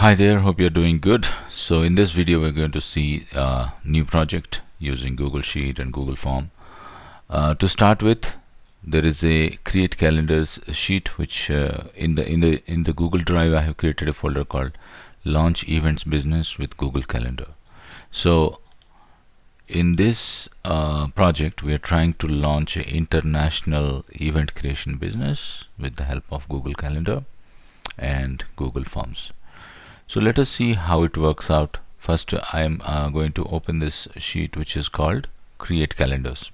Hi there, hope you're doing good. So in this video we're going to see a new project using Google Sheet and Google Form. To start with, there is a create calendars sheet which in the Google Drive I have created a folder called launch events business with Google Calendar. So in this project we are trying to launch an international event creation business with the help of Google Calendar and Google Forms. So let us see how it works out. First, I am going to open this sheet which is called Create Calendars.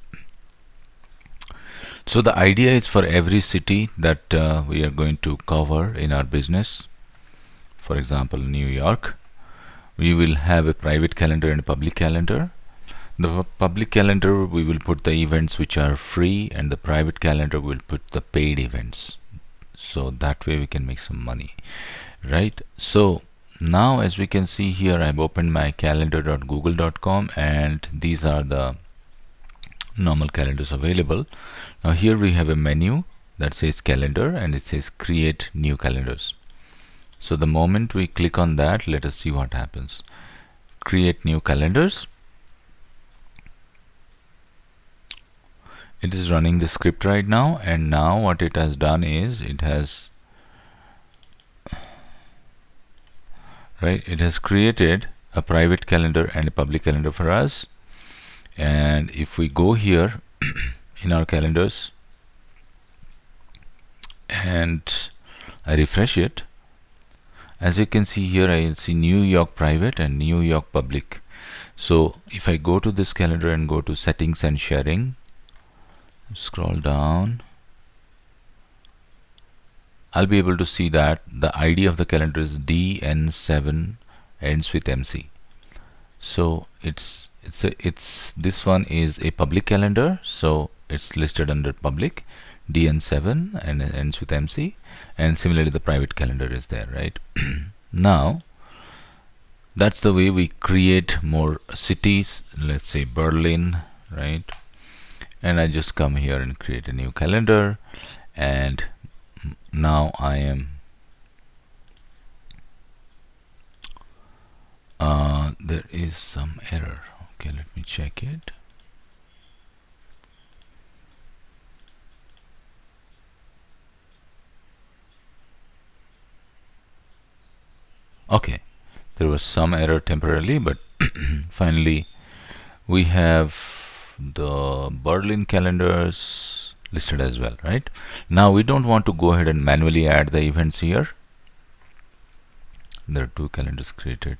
So the idea is for every city that we are going to cover in our business. For example, New York, we will have a private calendar and a public calendar. The public calendar we will put the events which are free, and the private calendar will put the paid events. So that way we can make some money, right? So now as we can see here, I've opened my calendar.google.com and these are the normal calendars available. Now here we have a menu that says calendar and it says create new calendars. So the moment we click on that, let us see what happens. Create new calendars. It is running the script right now, and now what it has done is it has created a private calendar and a public calendar for us. And if we go here in our calendars and I refresh it, as you can see here, I see New York private and New York public. So if I go to this calendar and go to settings and sharing, scroll down, I'll be able to see that the ID of the calendar is DN7, ends with MC. So this one is a public calendar, so it's listed under public, DN7, and it ends with MC, and similarly the private calendar is there, right? Now that's the way we create more cities. Let's say Berlin, right? And I just come here and create a new calendar, and now I am there is some error. Okay, let me check it. Okay, there was some error temporarily, but finally we have the Berlin calendars listed as well, right? Now we don't want to go ahead and manually add the events here. There are two calendars created,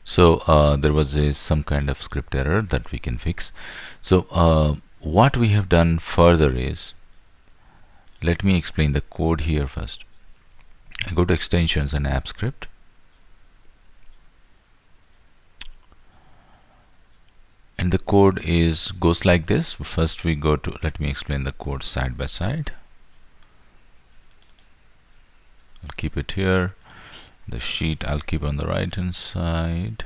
so there was some kind of script error that we can fix. So what we have done further is, let me explain the code here first. I go to extensions and app script, and the code goes like this. First we go to, let me explain the code side by side. I'll keep it here. The sheet I'll keep on the right hand side.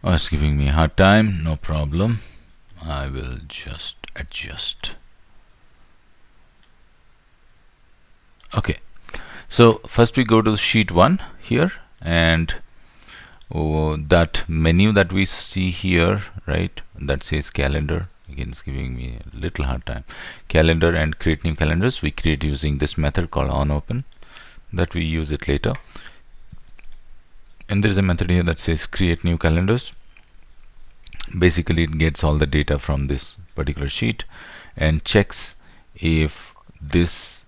Oh, it's giving me a hard time. No problem, I will just adjust. Okay, so first we go to sheet 1 here, and that menu that we see here, right, that says calendar. Again, it's giving me a little hard time. Calendar and create new calendars we create using this method called onOpen, that we use it later. And there is a method here that says create new calendars. Basically it gets all the data from this particular sheet and checks if this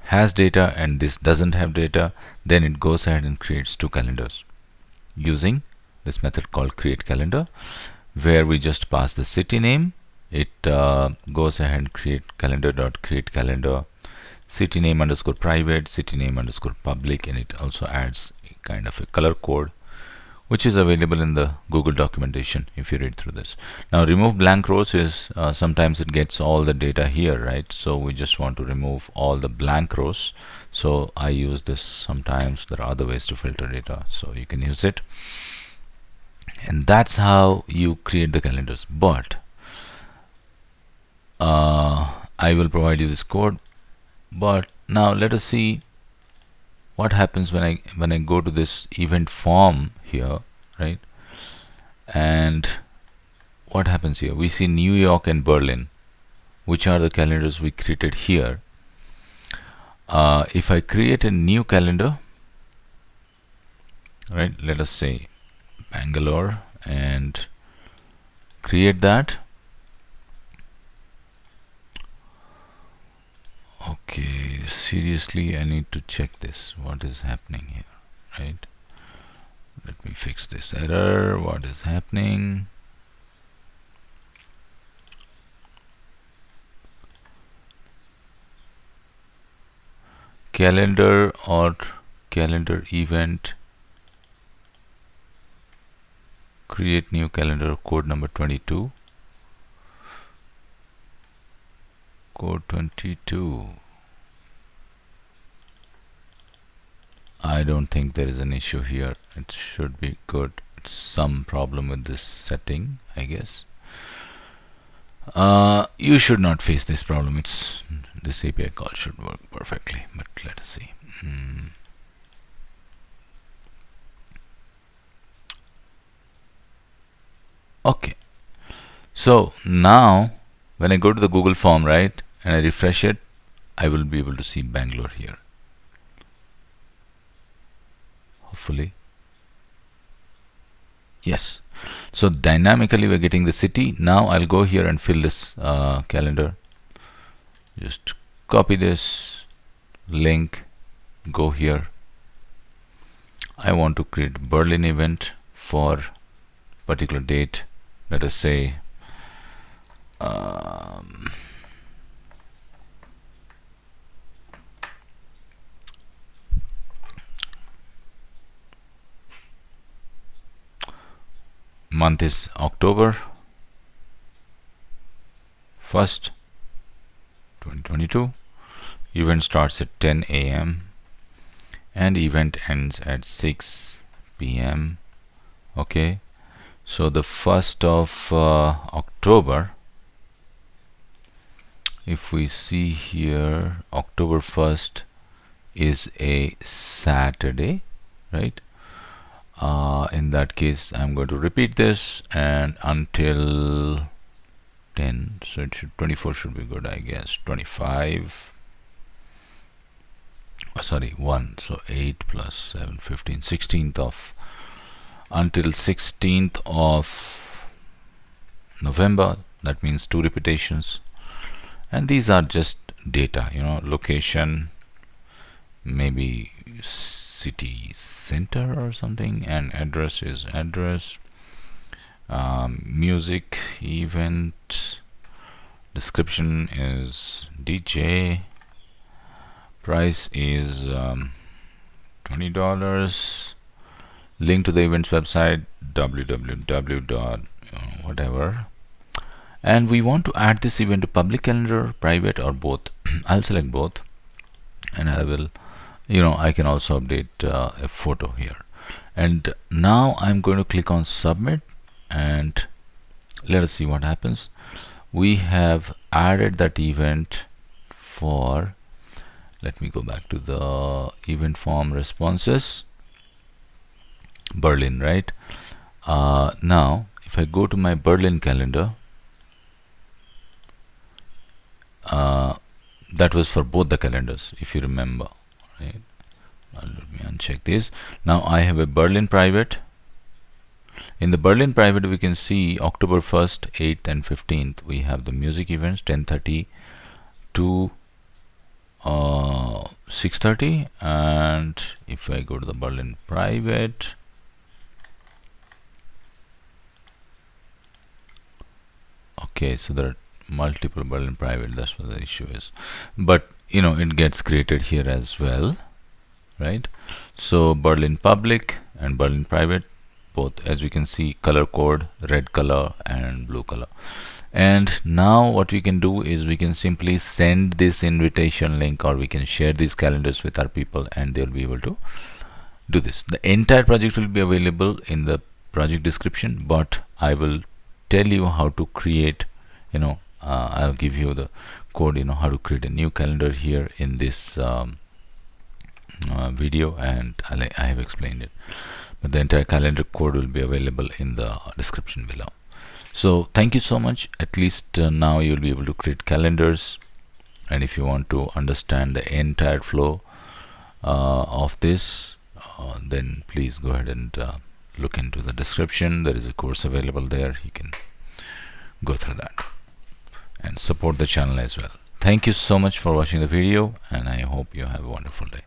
has data and this doesn't have data, then it goes ahead and creates two calendars using this method called create calendar, where we just pass the city name. It goes ahead and create calendar.create calendar, city name underscore private, city name underscore public, and it also adds a kind of a color code which is available in the Google documentation if you read through this. Now remove blank rows is sometimes it gets all the data here, right? So we just want to remove all the blank rows. So I use this. Sometimes there are other ways to filter data, so you can use it. And that's how you create the calendars. But I will provide you this code. But now let us see what happens when I go to this event form here, right? And what happens here? We see New York and Berlin, which are the calendars we created here. If I create a new calendar, right, let us say Bangalore, and create that. Okay, seriously, I need to check this. What is happening here, right? Let me fix this error. What is happening? Calendar or calendar event, create new calendar, code number 22, code 22. I don't think there is an issue here. It should be good. It's some problem with this setting, I guess. You should not face this problem. This API call should work perfectly, but let us see. Okay, so now when I go to the Google form, right, and I refresh it, I will be able to see Bangalore here, hopefully. Yes, so dynamically we're getting the city. Now I'll go here and fill this calendar. Just copy this link, go here. I want to create Berlin event for particular date. Let us say month is October 1st, 2022. Event starts at 10 a.m. and event ends at 6 p.m. Okay, so the 1st of October, if we see here, October 1st is a Saturday, right? In that case, I'm going to repeat this and until 10, so it should 24 should be good, I guess. 25, sorry, 1, so 8 plus 7, 15, 16th of, until 16th of November. That means 2 repetitions, and these are just data, location, maybe city center or something, and address is address. Music event, description is DJ, price is $20, link to the events website www. Whatever, and we want to add this event to public calendar, private, or both. I'll select both, and I will, I can also update a photo here. And now I'm going to click on submit, and let us see what happens. We have added that event for, let me go back to the event form responses, Berlin, right? Now if I go to my Berlin calendar, that was for both the calendars, if you remember, right? Let me uncheck this. Now I have a Berlin private. In the Berlin private, we can see October 1st, 8th, and 15th. We have the music events 10:30 to 6:30, and if I go to the Berlin private, okay, so there are multiple Berlin private. That's what the issue is, but it gets created here as well, right? So Berlin public and Berlin private, both, as we can see, color code, red color and blue color. And now what we can do is we can simply send this invitation link, or we can share these calendars with our people, and they'll be able to do this. The entire project will be available in the project description, but I will tell you how to create I'll give you the code, how to create a new calendar here in this video, and I have explained it, but the entire calendar code will be available in the description below. So thank you so much. At least now you'll be able to create calendars, and if you want to understand the entire flow of this, then please go ahead and look into the description. There is a course available there. You can go through that and support the channel as well. Thank you so much for watching the video, and I hope you have a wonderful day.